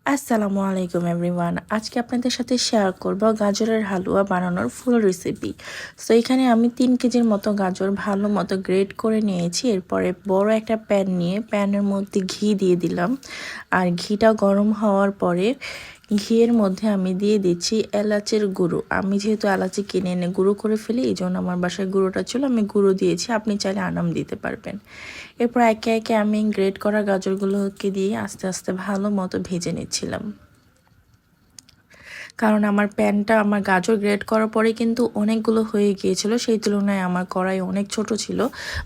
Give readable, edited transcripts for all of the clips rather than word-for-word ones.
আসসালামু আলাইকুম এভরিওয়ান। আজকে আপনাদের সাথে শেয়ার করব গাজরের হালুয়া বানানোর ফুল রেসিপি। সো এখানে আমি 3 কেজির মতো গাজর ভালো মতো গ্রেট করে নিয়েছি। এরপরে বড় একটা প্যান নিয়ে প্যানের মধ্যে ঘি দিয়ে দিলাম। আর ঘিটা গরম হওয়ার পরে ঘিয়ের মধ্যে আমি দিয়ে দিচ্ছি এলাচের গুঁড়ো। আমি যেহেতু এলাচি কিনে এনে গুঁড়ো করে ফেলি, এই জন্য আমার বাসায় গুঁড়োটা ছিল, আমি গুঁড়ো দিয়েছি। আপনি চাইলে আনাম দিতে পারবেন। এরপর একে একে আমি গ্রেট করা গাজরগুলোকে দিয়ে আস্তে আস্তে ভালো মতো ভেজে নিচ্ছিলাম। কারণ আমার গাজর গ্রেট করার পরে কিন্তু অনেকগুলো হয়ে গিয়েছিল, সেই তুলনায় আমার কড়াই অনেক ছোট ছিল।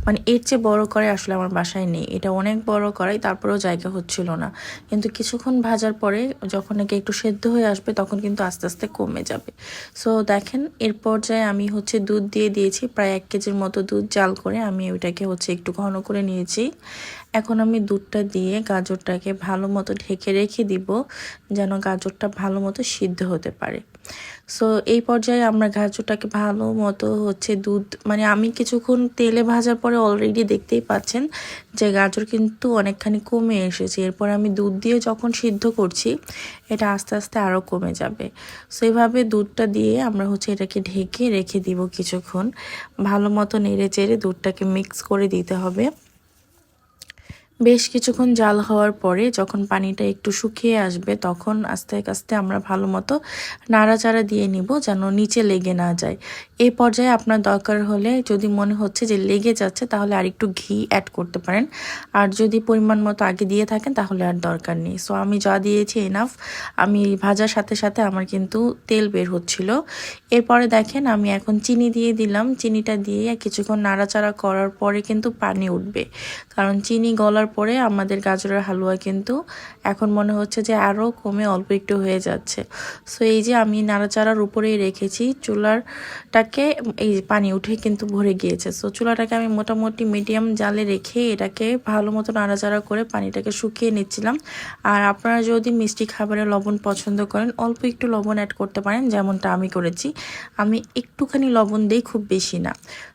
মানে এর চেয়ে বড় কড়াই আসলে আমার বাসায় নেই, এটা অনেক বড় কড়াই, তারপরেও জায়গা হচ্ছিল না। কিন্তু কিছুক্ষণ ভাজার পরে যখন নাকি একটু সেদ্ধ হয়ে আসবে তখন কিন্তু আস্তে আস্তে কমে যাবে। সো দেখেন, এর পর্যায়ে আমি দুধ দিয়ে দিয়েছি, প্রায় 1 কেজির মতো দুধ জাল করে আমি ওইটাকে একটু ঘন করে নিয়েছি। এখন আমি দুধটা দিয়ে গাজরটাকে ভালো মতো ঢেকে রেখে দিব, যেন গাজরটা ভালো মতো সিদ্ধ হতে পারে। সো এই পর্যায়ে আমরা গাজরটাকে ভালো মতো দুধ, মানে আমি কিছুক্ষণ তেলে ভাজার পরে অলরেডি দেখতেই পাচ্ছেন যে গাজর কিন্তু অনেকখানি কমে এসেছে। এরপর আমি দুধ দিয়ে যখন সিদ্ধ করছি, এটা আস্তে আস্তে আরও কমে যাবে। সো এইভাবে দুধটা দিয়ে আমরা এটাকে ঢেকে রেখে দিব কিছুক্ষণ। ভালো মতো নেড়ে চেড়ে দুধটাকে মিক্স করে দিতে হবে। বেশ কিছুক্ষণ জাল হওয়ার পরে যখন পানিটা একটু শুকিয়ে আসবে, তখন আস্তে আস্তে আমরা ভালো মতো নাড়াচাড়া দিয়ে নিব, যেন নিচে লেগে না যায়। এই পর্যায়ে আপনার দরকার হলে, যদি মনে হচ্ছে যে লেগে যাচ্ছে, তাহলে আর একটু ঘি অ্যাড করতে পারেন। আর যদি পরিমাণ মতো আগে দিয়ে থাকেন তাহলে আর দরকার নেই। সো আমি যা দিয়েছি এনাফ। আমি ভাজার সাথে সাথে আমার কিন্তু তেল বের হচ্ছিল। এরপরে দেখেন, আমি এখন চিনি দিয়ে দিলাম। চিনিটা দিয়ে কিছুক্ষণ নাড়াচাড়া করার পরে কিন্তু পানি উঠবে, কারণ চিনি গলার পরে আমাদের গাজরের হালুয়া কিন্তু এখন মনে হচ্ছে যে আরও কমে অল্প একটু হয়ে যাচ্ছে। সো এই যে আমি নাড়াচাড়ার উপরেই রেখেছি চুলাটাকে, এই পানি উঠে কিন্তু ভরে গিয়েছে। সো চুলাটাকে আমি মোটামুটি মিডিয়াম জালে রেখে এটাকে ভালো মতো নাড়াচাড়া করে পানিটাকে শুকিয়ে নিচ্ছিলাম। আর আপনারা যদি মিষ্টি খাবারে লবণ পছন্দ করেন, অল্প একটু লবণ অ্যাড করতে পারেন, যেমনটা আমি করেছি। আমি একটুখানি লবণ দিই, খুব বেশি না।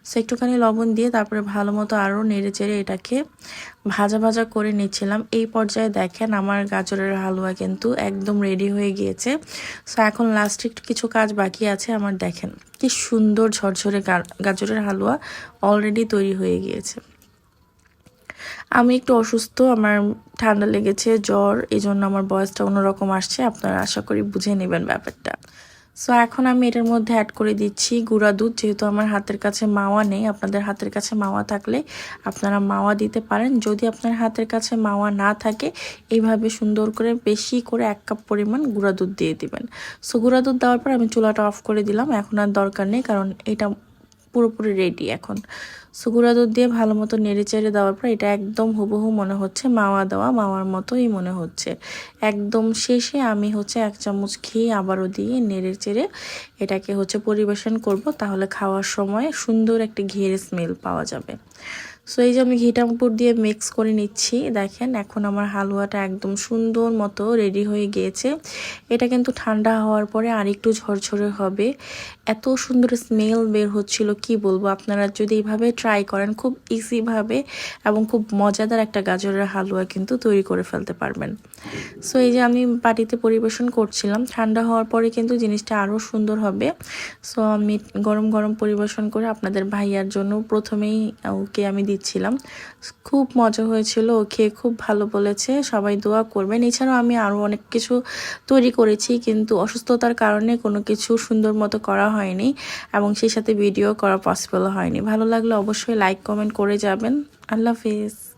সো একটুখানি লবণ দিয়ে তারপরে ভালো মতো আরও নেড়ে চেড়ে এটাকে ভাজা ভাজা করে নিচ্ছিলাম। এই পর্যায়ে দেখেন, আমার গাজরের হালুয়া কিন্তু একদম রেডি হয়ে গিয়েছে। সো এখন লাস্টে কিছু কাজ বাকি আছে আমার। দেখেন কি সুন্দর ঝরঝরে গাজরের হালুয়া অলরেডি তৈরি হয়ে গিয়েছে। আমি একটু অসুস্থ, আমার ঠান্ডা লেগেছে, জ্বর, এই জন্য আমার ভয়েসটা অন্যরকম আসছে। আপনারা আশা করি বুঝে নেবেন ব্যাপারটা। সো এখন আমি এটার মধ্যে অ্যাড করে দিচ্ছি গুঁড়া দুধ। যেহেতু আমার হাতের কাছে মাওয়া নেই, আপনাদের হাতের কাছে মাওয়া থাকলে আপনারা মাওয়া দিতে পারেন। যদি আপনার হাতের কাছে মাওয়া না থাকে, এইভাবে সুন্দর করে বেশি করে 1 কাপ পরিমাণ গুঁড়া দুধ দিয়ে দিবেন। সো গুঁড়া দুধ দেওয়ার পর আমি চুলাটা অফ করে দিলাম। এখন আর দরকার নেই, কারণ এটা পুরোপুরি রেডি এখন। সো গুঁড়া দুধ দিয়ে ভালো মতো নেড়ে চেড়ে দেওয়ার পর এটা একদম হুবহু মনে হচ্ছে মাওয়া দেওয়া, মাওয়ার মতোই মনে হচ্ছে। একদম শেষে আমি 1 চামচ ঘি আবারও দিয়ে নেড়ে চেড়ে এটাকে পরিবেশন করব, তাহলে খাওয়ার সময় সুন্দর একটা ঘিয়ের স্মেল পাওয়া যাবে। সো এই যে আমি ঘিটা উপর দিয়ে মিক্স করে নিচ্ছি। দেখেন, এখন আমার হালুয়াটা একদম সুন্দর মতো রেডি হয়ে গিয়েছে। এটা কিন্তু ঠান্ডা হওয়ার পরে আরেকটু ঝরঝরে হবে। এত সুন্দর স্মেল বের হচ্ছিল, কি বলবো। আপনারা যদি এইভাবে ট্রাই করেন, খুব ইজিভাবে এবং খুব মজাদার একটা গাজরের হালুয়া কিন্তু তৈরি করে ফেলতে পারবেন। সো এই যে আমি বাটিতে পরিবেশন করছিলাম, ঠান্ডা হওয়ার পরে কিন্তু জিনিসটা আরও সুন্দর হবে। সো আমি গরম গরম পরিবেশন করে আপনাদের ভাইয়ার জন্য প্রথমেই ওকে আমি দিচ্ছিলাম। খুব মজা হয়েছিল, ও খেয়ে খুব ভালো বলেছে। সবাই দোয়া করবেন। এছাড়াও আমি আরও অনেক কিছু তৈরি করেছি, কিন্তু অসুস্থতার কারণে কোনো কিছু সুন্দর মতো করা হয়নি এবং সেই সাথে ভিডিও করা পসিবল হয়নি। ভালো লাগলে অবশ্যই লাইক কমেন্ট করে যাবেন। আল্লাহ হাফিজ।